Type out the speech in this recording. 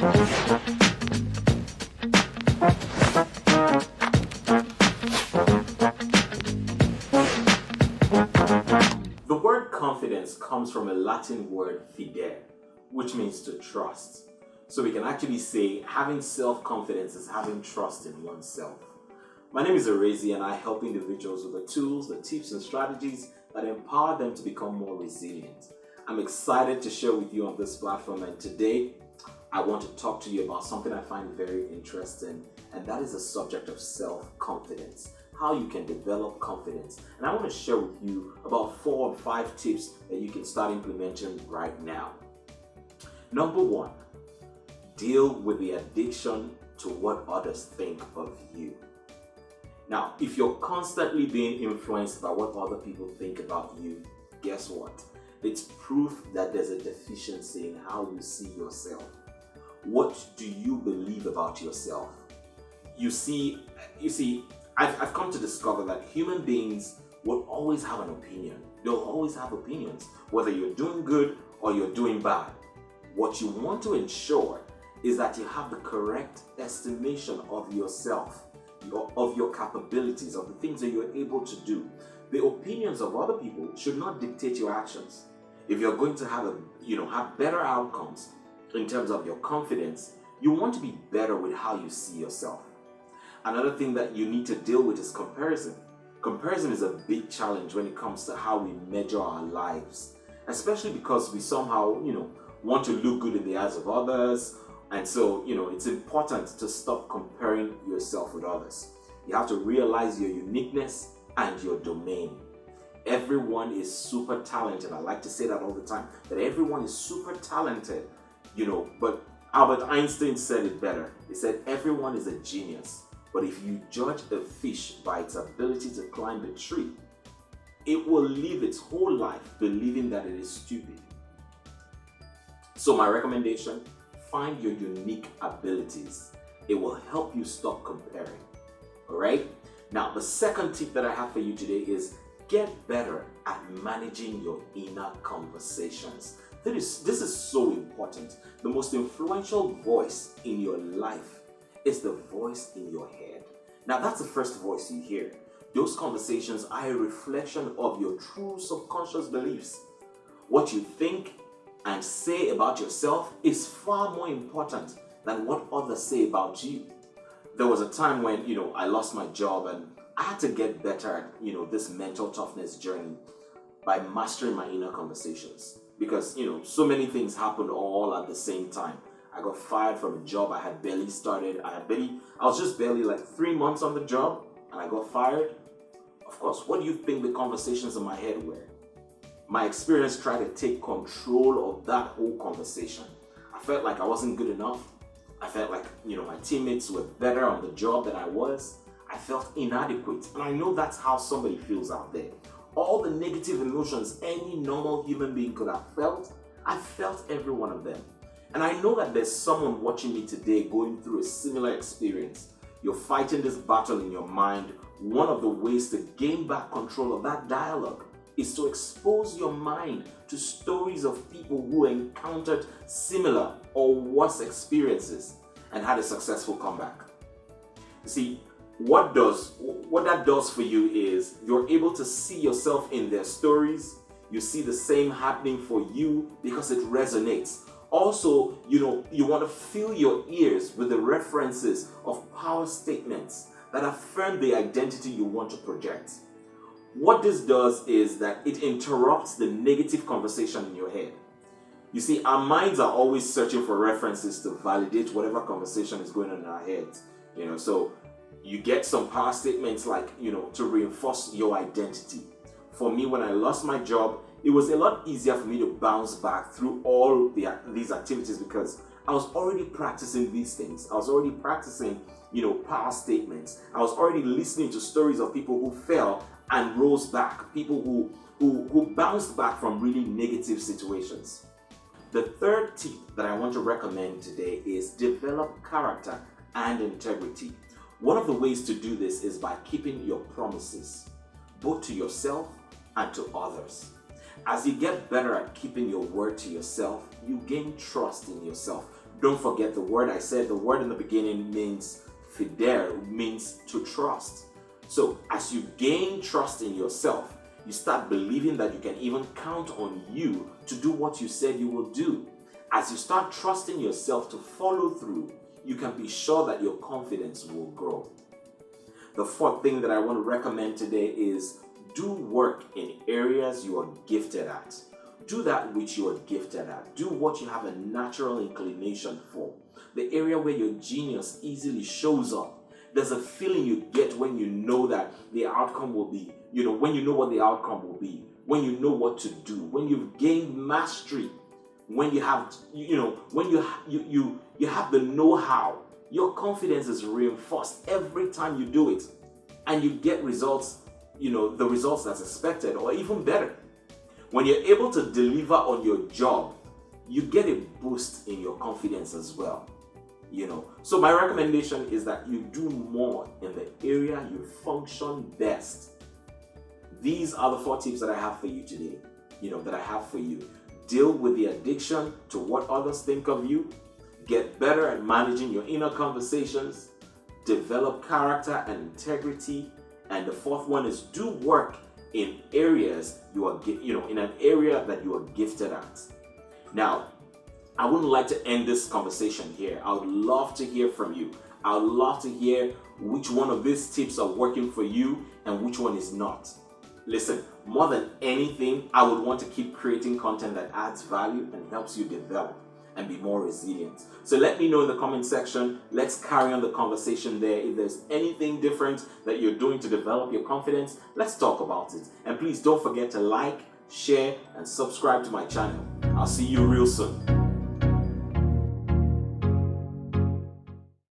The word confidence comes from a Latin word fidere, which means to trust. So we can actually say having self-confidence is having trust in oneself. My name is Rezi and I help individuals with the tools, the tips and strategies that empower them to become more resilient. I'm excited to share with you on this platform, and today I want to talk to you about something I find very interesting, and that is the subject of self-confidence. How you can develop confidence. And I want to share with you about 4 or 5 tips that you can start implementing right now. Number 1, deal with the addiction to what others think of you. Now, if you're constantly being influenced by what other people think about you, guess what? It's proof that there's a deficiency in how you see yourself. What do you believe about yourself? You see, I've come to discover that human beings will always have an opinion. They'll always have opinions, whether you're doing good or you're doing bad. What you want to ensure is that you have the correct estimation of yourself, of your capabilities, of the things that you're able to do. The opinions of other people should not dictate your actions. If you're going to have better outcomes in terms of your confidence, you want to be better with how you see yourself. Another thing that you need to deal with is comparison. Comparison is a big challenge when it comes to how we measure our lives, especially because we somehow, want to look good in the eyes of others. And so, it's important to stop comparing yourself with others. You have to realize your uniqueness and your domain. Everyone is super talented. I like to say that all the time, that everyone is super talented, but Albert Einstein said it better. He said, everyone is a genius. But if you judge a fish by its ability to climb a tree, it will live its whole life believing that it is stupid. So my recommendation, find your unique abilities. It will help you stop comparing. All right? Now, the second tip that I have for you today is get better at managing your inner conversations. This is so important. The most influential voice in your life is the voice in your head. Now, that's the first voice you hear. Those conversations are a reflection of your true subconscious beliefs. What you think and say about yourself is far more important than what others say about you. There was a time when, I lost my job and I had to get better at, this mental toughness journey by mastering my inner conversations. Because, so many things happened all at the same time. I got fired from a job I had barely started. I was just barely like 3 months on the job and I got fired. Of course, what do you think the conversations in my head were? My experience tried to take control of that whole conversation. I felt like I wasn't good enough. I felt like, my teammates were better on the job than I was. I felt inadequate. And I know that's how somebody feels out there. All the negative emotions any normal human being could have felt, I felt every one of them. And I know that there's someone watching me today going through a similar experience. You're fighting this battle in your mind. One of the ways to gain back control of that dialogue is to expose your mind to stories of people who encountered similar or worse experiences and had a successful comeback. You see, what that does for you is you're able to see yourself in their stories. You see the same happening for you because it resonates. Also, you want to fill your ears with the references of power statements that affirm the identity you want to project. What this does is that it interrupts the negative conversation in your head. You see, our minds are always searching for references to validate whatever conversation is going on in our heads. So you get some power statements like, to reinforce your identity. For me, when I lost my job, it was a lot easier for me to bounce back through all these activities because I was already practicing these things. I was already practicing, power statements. I was already listening to stories of people who fell and rose back, people who bounced back from really negative situations. The third tip that I want to recommend today is develop character and integrity. One of the ways to do this is by keeping your promises, both to yourself and to others. As you get better at keeping your word to yourself, you gain trust in yourself. Don't forget the word I said, the word in the beginning means fidere, means to trust. So as you gain trust in yourself, you start believing that you can even count on you to do what you said you will do. As you start trusting yourself to follow through, you can be sure that your confidence will grow. The fourth thing that I want to recommend today is do work in areas you are gifted at. Do that which you are gifted at. Do what you have a natural inclination for. The area where your genius easily shows up. There's a feeling you get when you know that the outcome will be, when you know what the outcome will be, when you know what to do, when you've gained mastery, when you have, when you have the know-how, your confidence is reinforced every time you do it, and you get results, the results that's expected, or even better. When you're able to deliver on your job, you get a boost in your confidence as well. So my recommendation is that you do more in the area you function best. These are the 4 tips that I have for you today, Deal with the addiction to what others think of you. Get better at managing your inner conversations. Develop character and integrity. And the 4th one is do work in areas in an area that you are gifted at. Now, I wouldn't like to end this conversation here. I would love to hear from you. I would love to hear which one of these tips are working for you and which one is not. Listen, more than anything, I would want to keep creating content that adds value and helps you develop and be more resilient. So let me know in the comment section. Let's carry on the conversation there. If there's anything different that you're doing to develop your confidence, let's talk about it. And please don't forget to like, share, and subscribe to my channel. I'll see you real soon.